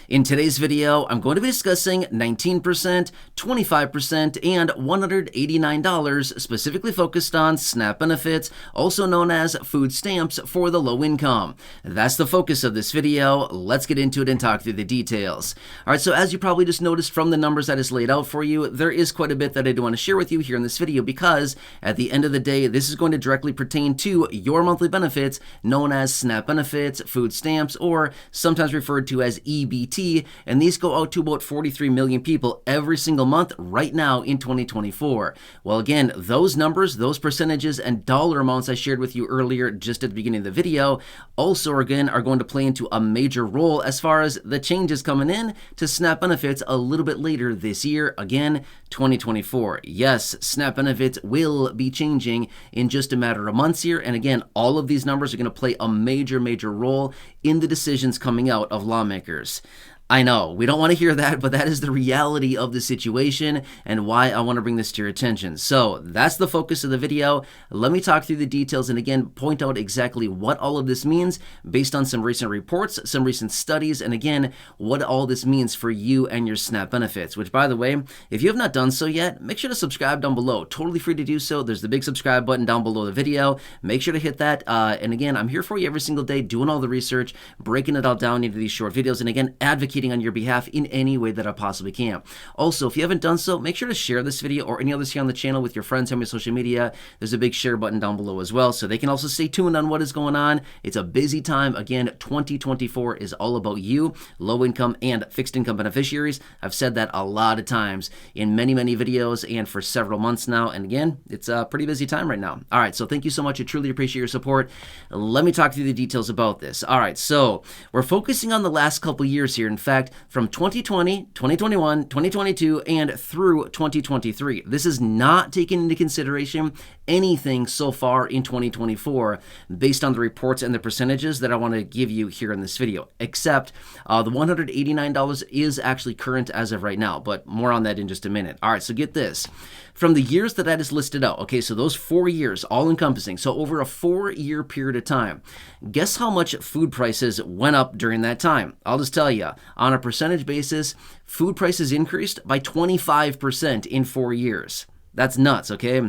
In today's video, I'm going to be discussing 19%, 25%, and $189 specifically focused on SNAP benefits, also known as food stamps for the low income. That's the focus of this video. Let's get into it and talk through the details. All right, so as you probably just noticed from the numbers that is laid out for you, there is quite a bit that I do want to share with you here in this video because at the end of the day, this is going to directly pertain to your monthly benefits known as SNAP benefits, food stamps, or sometimes referred to as EBT. And these go out to about 43 million people every single month right now in 2024. Well, again, those numbers, those percentages, and dollar amounts I shared with you earlier just at the beginning of the video also, again, are going to play into a major role as far as the changes coming in to SNAP benefits a little bit later this year, again, 2024. Yes, SNAP benefits will be changing in just a matter of months here. And again, all of these numbers are going to play a major role in the decisions coming out of lawmakers. I know, we don't want to hear that, but that is the reality of the situation and why I want to bring this to your attention. So that's the focus of the video. Let me talk through the details and again, point out exactly what all of this means based on some recent reports, some recent studies, and again, what all this means for you and your SNAP benefits, which by the way, if you have not done so yet, make sure to subscribe down below. Totally free to do so. There's the big subscribe button down below the video. Make sure to hit that. And again, I'm here for you every single day, doing all the research, breaking it all down into these short videos, and again, advocating on your behalf in any way that I possibly can. Also, if you haven't done so, make sure to share this video or any others here on the channel with your friends on your social media. There's a big share button down below as well, so they can also stay tuned on what is going on. It's a busy time. Again, 2024 is all about you, low income and fixed income beneficiaries. I've said that a lot of times in many videos and for several months now. And again, it's a pretty busy time right now. All right, so thank you so much. I truly appreciate your support. Let me talk through the details about this. All right, so we're focusing on the last couple years here. In fact, from 2020, 2021, 2022, and through 2023. This is not taking into consideration anything so far in 2024 based on the reports and the percentages that I want to give you here in this video, except the $189 is actually current as of right now, but more on that in just a minute. All right, so get this. From the years that is listed out, okay, so those 4 years, all encompassing, so over a 4-year period of time, guess how much food prices went up during that time? I'll just tell you, on a percentage basis, food prices increased by 25% in 4 years. That's nuts, okay?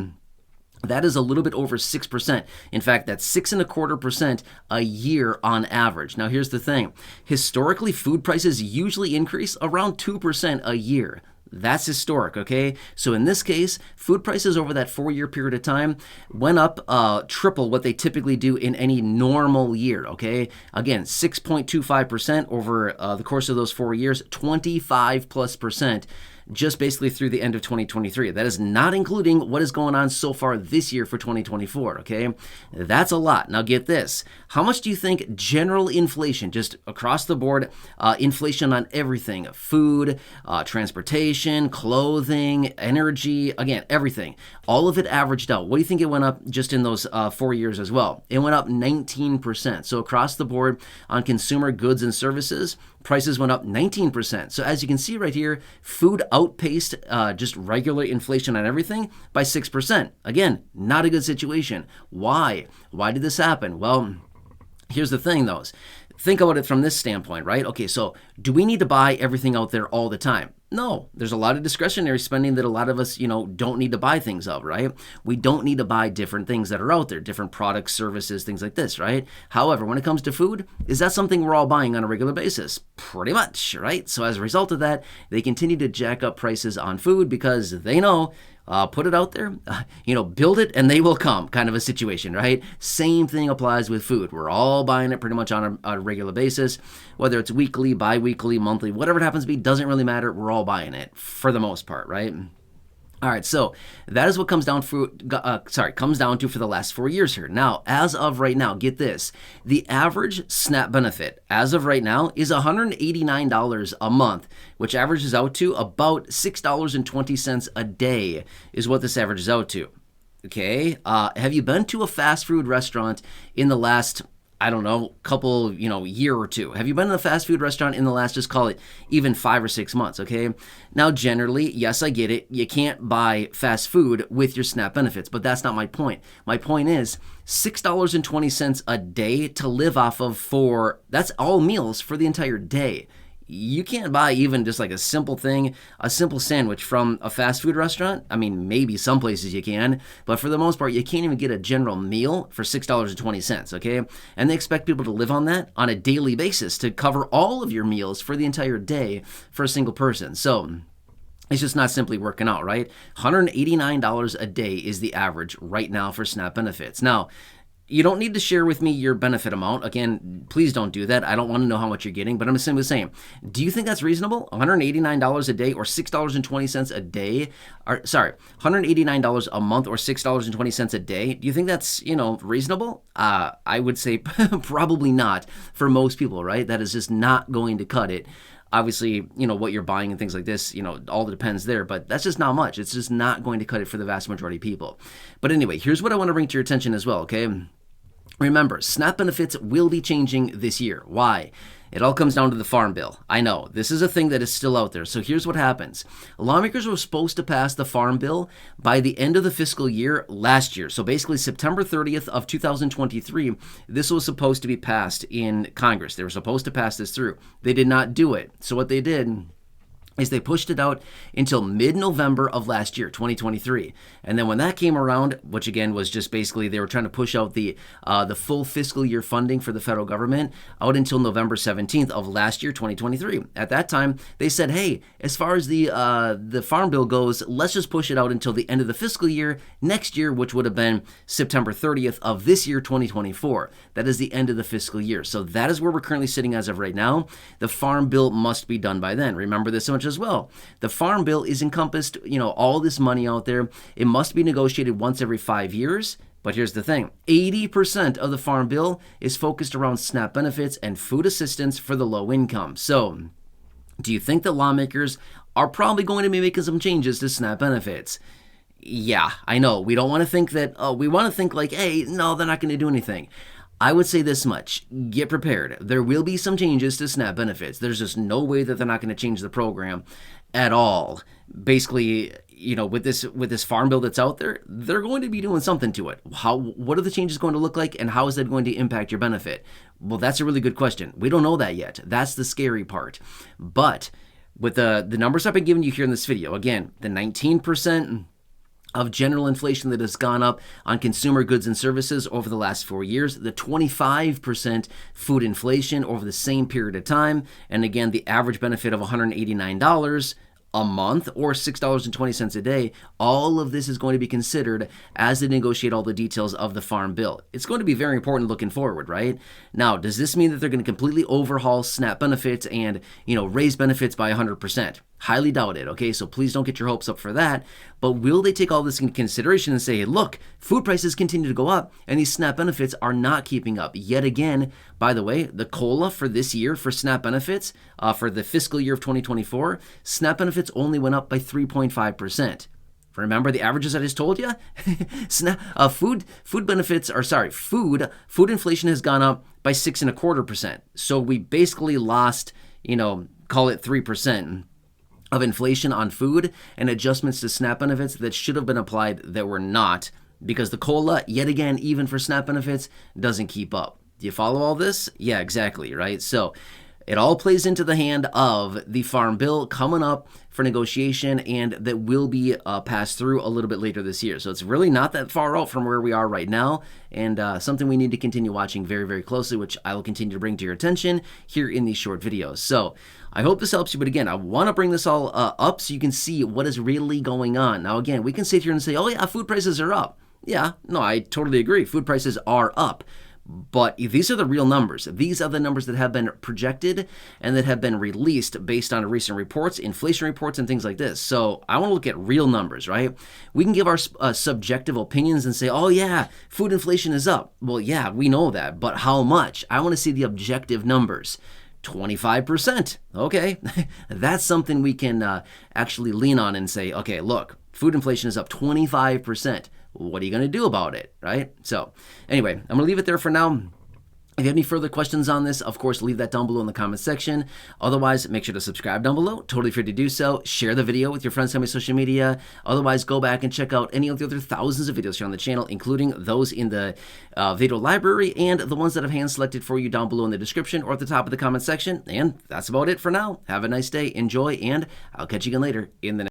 That is a little bit over 6%. In fact, that's 6.25% a year on average. Now, here's the thing. Historically, food prices usually increase around 2% a year. That's historic, okay? So in this case, food prices over that 4-year period of time went up triple what they typically do in any normal year, okay? Again, 6.25% over the course of those 4 years, 25+% just basically through the end of 2023. That is not including what is going on so far this year for 2024, okay? That's a lot. Now get this. How much do you think general inflation, just across the board, inflation on everything, food, transportation, clothing, energy, again, everything, all of it averaged out? What do you think it went up just in those 4 years as well? It went up 19%. So across the board on consumer goods and services, prices went up 19%. So as you can see right here, food outpaced just regular inflation on everything by 6%. Again, not a good situation. Why? Why did this happen? Well, here's the thing though. Think about it from this standpoint, right? Okay, so do we need to buy everything out there all the time? No, there's a lot of discretionary spending that a lot of us, don't need to buy things of, right? We don't need to buy different things that are out there, different products, services, things like this, right? However, when it comes to food, is that something we're all buying on a regular basis? Pretty much, right? So as a result of that, they continue to jack up prices on food because they know put it out there, build it and they will come kind of a situation, right? Same thing applies with food. We're all buying it pretty much on a regular basis, whether it's weekly, bi-weekly, monthly, whatever it happens to be, doesn't really matter. We're all buying it for the most part, right? All right, so that is what comes down to for the last 4 years here. Now, as of right now, get this. The average SNAP benefit as of right now is $189 a month, which averages out to about $6.20 a day is what this averages out to. Okay, have you been to a fast food restaurant in the last couple, year or two? Have you been in a fast food restaurant in the last, just call it even 5 or 6 months, okay? Now, generally, yes, I get it. You can't buy fast food with your SNAP benefits, but that's not my point. My point is $6.20 a day to live off of that's all meals for the entire day. you can't buy even just like a simple thing, a simple sandwich from a fast food restaurant. I mean, maybe some places you can, but for the most part, you can't even get a general meal for $6.20, okay? And they expect people to live on that on a daily basis to cover all of your meals for the entire day for a single person. So it's just not simply working out, right? $189 a day is the average right now for SNAP benefits. Now, you don't need to share with me your benefit amount. Again, please don't do that. I don't want to know how much you're getting, but I'm simply saying, do you think that's reasonable? $189 a day or $6.20 a day? Or, sorry, $189 a month or $6.20 a day. Do you think that's, reasonable? I would say probably not for most people, right? That is just not going to cut it. Obviously, what you're buying and things like this, all depends there, but that's just not much. It's just not going to cut it for the vast majority of people. But anyway, here's what I want to bring to your attention as well, okay? Remember, SNAP benefits will be changing this year. Why? It all comes down to the Farm Bill. I know, this is a thing that is still out there. So here's what happens. Lawmakers were supposed to pass the Farm Bill by the end of the fiscal year last year. So basically September 30th of 2023, this was supposed to be passed in Congress. They were supposed to pass this through. They did not do it. So what they did is they pushed it out until mid-November of last year, 2023. And then when that came around, which again was just basically they were trying to push out the full fiscal year funding for the federal government out until November 17th of last year, 2023. At that time, they said, hey, as far as the Farm Bill goes, let's just push it out until the end of the fiscal year next year, which would have been September 30th of this year, 2024. That is the end of the fiscal year. So that is where we're currently sitting as of right now. The Farm Bill must be done by then. Remember this so much as well. The Farm Bill is encompassed, all this money out there. It must be negotiated once every 5 years. But here's the thing, 80% of the Farm Bill is focused around SNAP benefits and food assistance for the low income. So do you think that lawmakers are probably going to be making some changes to SNAP benefits? Yeah, I know. We don't want to think that, we want to think like, hey, no, they're not going to do anything. I would say this much, get prepared. There will be some changes to SNAP benefits. There's just no way that they're not going to change the program at all. Basically, with this Farm Bill that's out there, they're going to be doing something to it. What are the changes going to look like, and how is that going to impact your benefit? Well, that's a really good question. We don't know that yet. That's the scary part. But with the numbers I've been giving you here in this video, again, the 19% of general inflation that has gone up on consumer goods and services over the last 4 years, the 25% food inflation over the same period of time, and again, the average benefit of $189 a month or $6.20 a day, all of this is going to be considered as they negotiate all the details of the Farm Bill. It's going to be very important looking forward, right? Now, does this mean that they're going to completely overhaul SNAP benefits and, raise benefits by 100%? Highly doubt it, okay? So please don't get your hopes up for that. But will they take all this into consideration and say, hey, look, food prices continue to go up and these SNAP benefits are not keeping up? Yet again, by the way, the COLA for this year for SNAP benefits, for the fiscal year of 2024, SNAP benefits only went up by 3.5%. Remember the averages I just told you? Food inflation has gone up by 6.25%. So we basically lost, call it 3%. Of inflation on food and adjustments to SNAP benefits that should have been applied that were not, because the COLA, yet again, even for SNAP benefits, doesn't keep up. Do you follow all this? Yeah, exactly, right? So it all plays into the hand of the Farm Bill coming up for negotiation, and that will be passed through a little bit later this year. So it's really not that far out from where we are right now, and something we need to continue watching very, very closely, which I will continue to bring to your attention here in these short videos. So I hope this helps you, but again, I want to bring this all up so you can see what is really going on. Now, again, we can sit here and say, oh yeah, food prices are up. Yeah, no, I totally agree. Food prices are up. But these are the real numbers. These are the numbers that have been projected and that have been released based on recent reports, inflation reports, and things like this. So I want to look at real numbers, right? We can give our subjective opinions and say, oh yeah, food inflation is up. Well, yeah, we know that, but how much? I want to see the objective numbers. 25%. Okay, that's something we can actually lean on and say, okay, look, food inflation is up 25%. What are you going to do about it, right? So anyway, I'm going to leave it there for now. If you have any further questions on this, of course, leave that down below in the comment section. Otherwise, make sure to subscribe down below. Totally free to do so. Share the video with your friends, family, social media. Otherwise, go back and check out any of the other thousands of videos here on the channel, including those in the video library and the ones that I've hand-selected for you down below in the description or at the top of the comment section. And that's about it for now. Have a nice day. Enjoy, and I'll catch you again later in the next